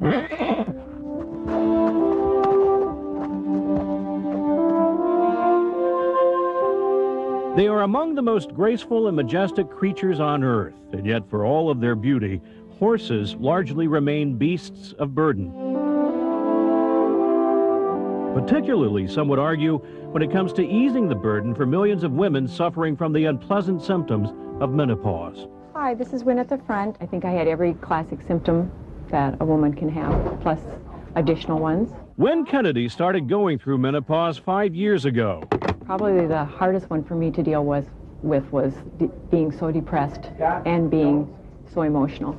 They are among the most graceful and majestic creatures on earth, and yet for all of their beauty, horses largely remain beasts of burden. Particularly, some would argue, when it comes to easing the burden for millions of women suffering from the unpleasant symptoms of menopause. Hi, this is Wynn at the front. I think I had every classic symptom that a woman can have, plus additional ones. Wynn Kennedy started going through menopause 5 years ago. Probably the hardest one for me to deal with was being so depressed and being so emotional.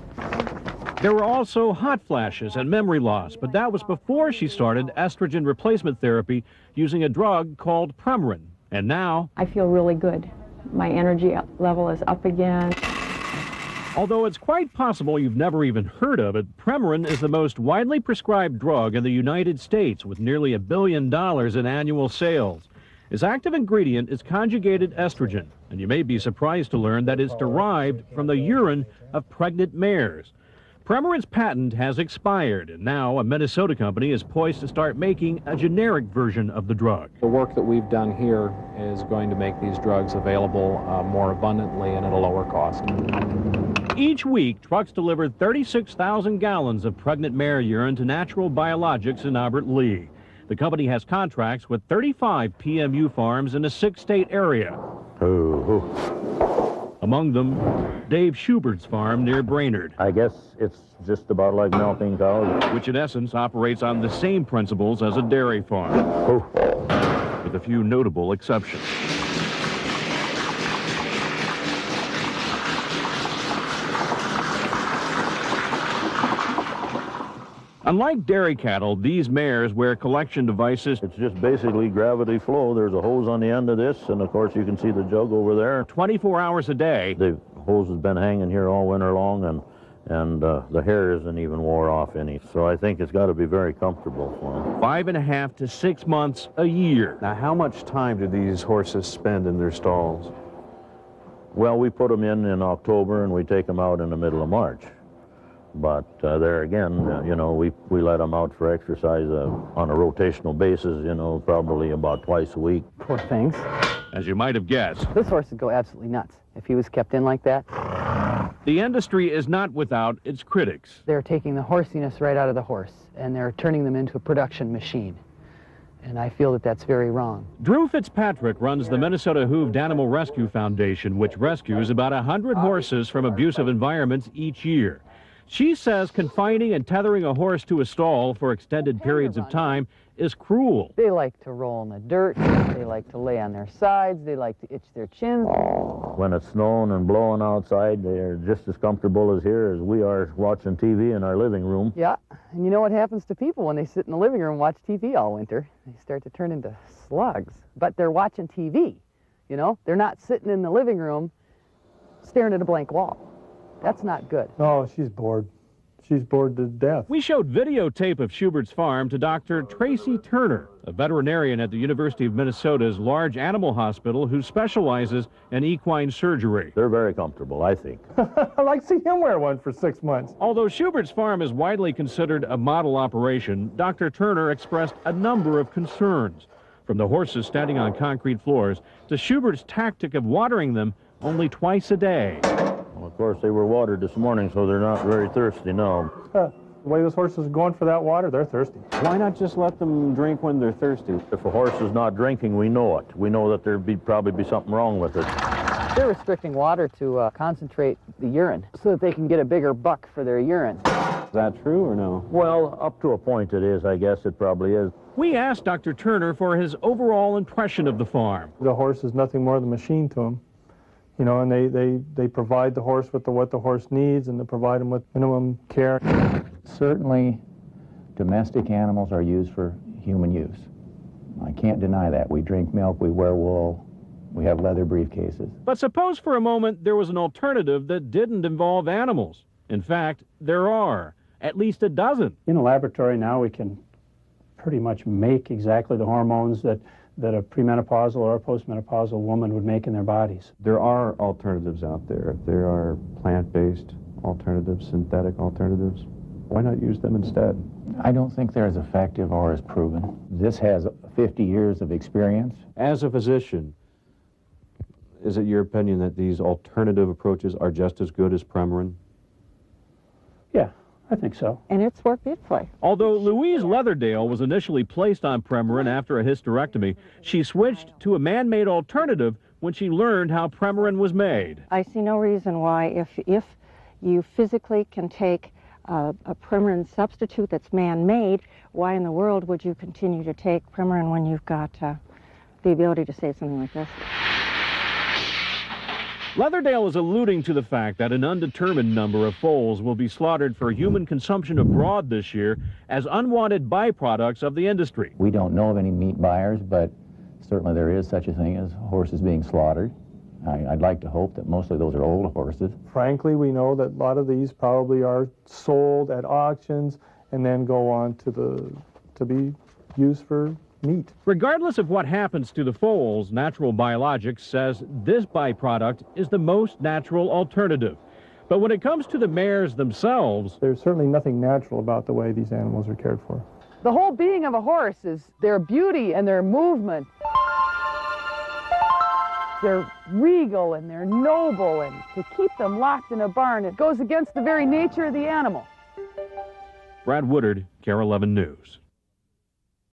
There were also hot flashes and memory loss, but that was before she started estrogen replacement therapy using a drug called Premarin. And now I feel really good. My energy level is up again. Although it's quite possible you've never even heard of it, Premarin is the most widely prescribed drug in the United States, with nearly $1 billion in annual sales. Its active ingredient is conjugated estrogen, and you may be surprised to learn that it's derived from the urine of pregnant mares. Premarin's patent has expired, and now a Minnesota company is poised to start making a generic version of the drug. The work that we've done here is going to make these drugs available more abundantly and at a lower cost. Each week, trucks deliver 36,000 gallons of pregnant mare urine to Natural Biologics in Albert Lea. The company has contracts with 35 PMU farms in a 6-state area. Among them, Dave Schubert's farm near Brainerd. I guess it's just about like milking cows. Which in essence operates on the same principles as a dairy farm. With a few notable exceptions. Unlike dairy cattle, these mares wear collection devices. It's just basically gravity flow. There's a hose on the end of this, and of course you can see the jug over there. 24 hours a day. The hose has been hanging here all winter long, and the hair isn't even wore off any. So I think it's got to be very comfortable for them. 5.5 to 6 months a year. Now, how much time do these horses spend in their stalls? Well, we put them in October, and we take them out in the middle of March. But there again, you know, we let them out for exercise on a rotational basis, you know, probably about twice a week. Poor things. As you might have guessed. This horse would go absolutely nuts if he was kept in like that. The industry is not without its critics. They're taking the horsiness right out of the horse, and they're turning them into a production machine. And I feel that that's very wrong. Drew Fitzpatrick runs the Minnesota Hooved Animal Rescue Foundation, which rescues about 100 horses from abusive environments each year. She says confining and tethering a horse to a stall for extended periods of time is cruel. They like to roll in the dirt, they like to lay on their sides, they like to itch their chins. When it's snowing and blowing outside, they're just as comfortable as here as we are watching TV in our living room. Yeah, and you know what happens to people when they sit in the living room and watch TV all winter? They start to turn into slugs. But they're watching TV, you know? They're not sitting in the living room staring at a blank wall. That's not good. Oh, she's bored. She's bored to death. We showed videotape of Schubert's farm to Dr. Tracy Turner, a veterinarian at the University of Minnesota's large animal hospital who specializes in equine surgery. They're very comfortable, I think. I'd like to see him wear one for 6 months. Although Schubert's farm is widely considered a model operation, Dr. Turner expressed a number of concerns, from the horses standing on concrete floors to Schubert's tactic of watering them only twice a day. Well, of course, they were watered this morning, so they're not very thirsty now. The way those horses are going for that water, they're thirsty. Why not just let them drink when they're thirsty? If a horse is not drinking, we know it. We know that there'd probably be something wrong with it. They're restricting water to concentrate the urine so that they can get a bigger buck for their urine. Is that true or no? Well, up to a point it is, I guess it probably is. We asked Dr. Turner for his overall impression of the farm. The horse is nothing more than a machine to him. You know, and they provide the horse with what the horse needs, and they provide him with minimum care. Certainly, domestic animals are used for human use. I can't deny that. We drink milk, we wear wool, we have leather briefcases. But suppose for a moment there was an alternative that didn't involve animals. In fact, there are at least a dozen. In a laboratory now, we can pretty much make exactly the hormones that a premenopausal or a postmenopausal woman would make in their bodies. There are alternatives out there. There are plant-based alternatives, synthetic alternatives, Why not use them instead? I don't think they're as effective or as proven. This has 50 years of experience. As a physician, is it your opinion that these alternative approaches are just as good as Premarin? Yeah, I think so. And it's worked beautifully. Although Louise Leatherdale was initially placed on Premarin after a hysterectomy, she switched to a man-made alternative when she learned how Premarin was made. I see no reason why, if you physically can take a Premarin substitute that's man-made, why in the world would you continue to take Premarin when you've got the ability to save something like this? Leatherdale is alluding to the fact that an undetermined number of foals will be slaughtered for human consumption abroad this year as unwanted byproducts of the industry. We don't know of any meat buyers, but certainly there is such a thing as horses being slaughtered. I'd like to hope that mostly those are old horses. Frankly, we know that a lot of these probably are sold at auctions and then go on to be used for meat. Regardless of what happens to the foals, Natural Biologics says this byproduct is the most natural alternative. But when it comes to the mares themselves, there's certainly nothing natural about the way these animals are cared for. The whole being of a horse is their beauty and their movement. They're regal and they're noble, and to keep them locked in a barn, it goes against the very nature of the animal. Brad Woodard, KARE 11 News.